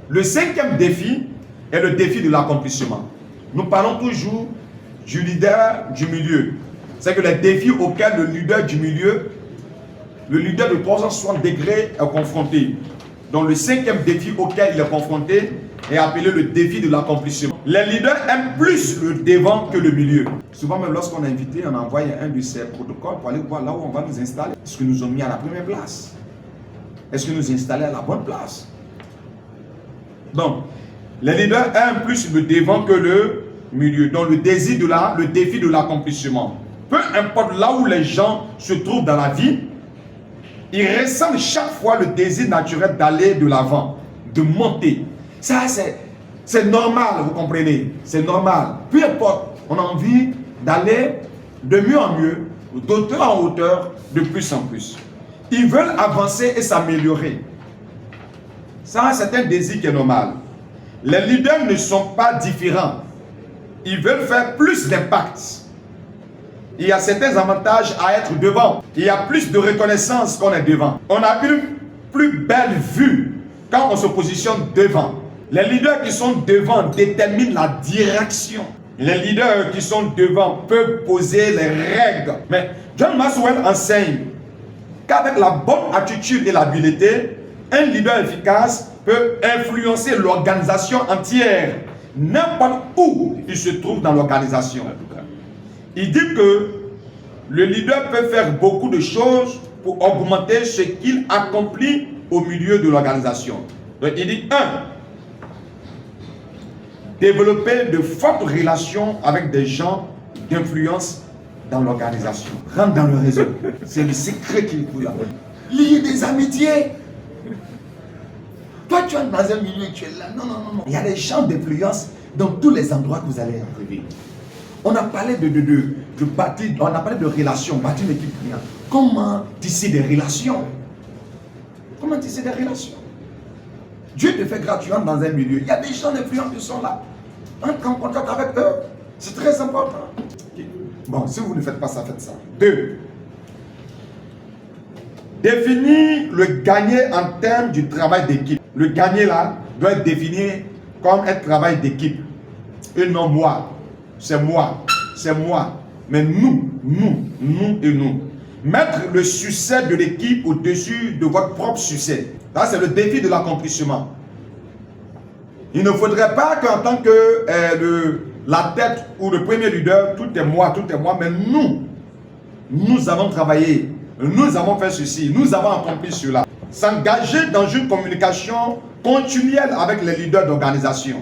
Le cinquième défi est le défi de l'accomplissement. Nous parlons toujours du leader du milieu. C'est que les défis auxquels le leader du milieu, le leader de 360 degrés est confronté. Donc le cinquième défi auquel il est confronté est appelé le défi de l'accomplissement. Les leaders aiment plus le devant que le milieu. Souvent même lorsqu'on est invité, on envoie un de ces protocoles pour aller voir là où on va nous installer. Est-ce que nous ont mis à la première place? Est-ce que nous installons à la bonne place? Donc, les leaders aiment plus le devant que le milieu. Donc le défi de l'accomplissement. Peu importe là où les gens se trouvent dans la vie, ils ressentent chaque fois le désir naturel d'aller de l'avant, de monter. Ça, c'est normal, vous comprenez? C'est normal. Peu importe, on a envie d'aller de mieux en mieux, d'auteur en hauteur, de plus en plus. Ils veulent avancer et s'améliorer. Ça, c'est un désir qui est normal. Les leaders ne sont pas différents. Ils veulent faire plus d'impact. Il y a certains avantages à être devant. Il y a plus de reconnaissance quand on est devant. On a une plus belle vue quand on se positionne devant. Les leaders qui sont devant déterminent la direction. Les leaders qui sont devant peuvent poser les règles. Mais John Maxwell enseigne qu'avec la bonne attitude et l'habileté, un leader efficace peut influencer l'organisation entière, n'importe où il se trouve dans l'organisation. Il dit que le leader peut faire beaucoup de choses pour augmenter ce qu'il accomplit au milieu de l'organisation. Donc il dit 1. Développer de fortes relations avec des gens d'influence dans l'organisation. Rentre dans le réseau. C'est le secret qu'il faut là. Lier des amitiés. Toi, tu es dans un milieu, tu es là. Non, non, non, non. Il y a des gens d'influence dans tous les endroits que vous allez arriver. On a parlé de bâtir, on a parlé de relations, bâtir une équipe client. Comment tisser des relations? Comment tisser des relations? Dieu te fait gratuitement dans un milieu. Il y a des gens d'influence qui sont là. Entre en contact avec eux. C'est très important. Okay. Bon, si vous ne faites pas ça, faites ça. 2. Définir le gagner en termes du travail d'équipe. Le gagner là doit être défini comme un travail d'équipe. Et non moi. C'est moi. C'est moi. Mais nous et nous. Mettre le succès de l'équipe au-dessus de votre propre succès. Là, c'est le défi de l'accomplissement. Il ne faudrait pas qu'en tant que la tête ou le premier leader, tout est moi, mais nous avons travaillé, nous avons fait ceci, nous avons accompli cela. S'engager dans une communication continuelle avec les leaders d'organisation.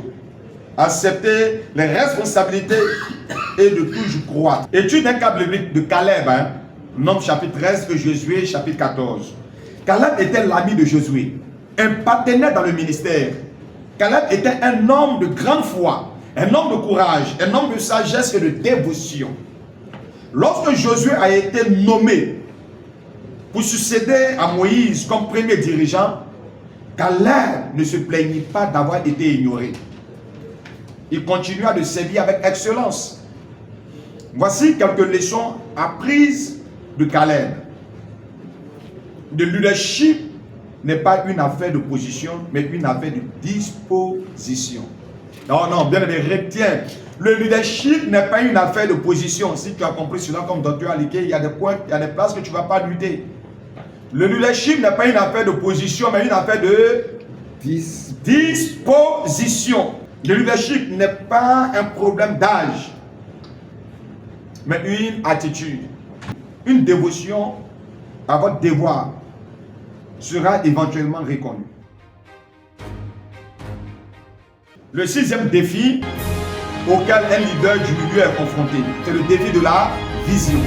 Accepter les responsabilités et de toujours croître. Étude d'un cas biblique de Caleb, Nombre chapitre 13 et Josué chapitre 14. Caleb était l'ami de Josué, un partenaire dans le ministère. Caleb était un homme de grande foi, un homme de courage, un homme de sagesse et de dévotion. Lorsque Josué a été nommé pour succéder à Moïse comme premier dirigeant, Caleb ne se plaignit pas d'avoir été ignoré. Il continua de servir avec excellence. Voici quelques leçons apprises de Caleb. Le leadership n'est pas une affaire de position, mais une affaire de disposition. Non, non, bien aimé, retiens. Le leadership n'est pas une affaire de position. Si tu as compris cela comme docteur Aliké, il y a des points, il y a des places que tu ne vas pas lutter. Le leadership n'est pas une affaire de position, mais une affaire de disposition. Le leadership n'est pas un problème d'âge, mais une attitude. Une dévotion à votre devoir sera éventuellement reconnue. Le 6e défi auquel un leader du milieu est confronté, c'est le défi de la vision.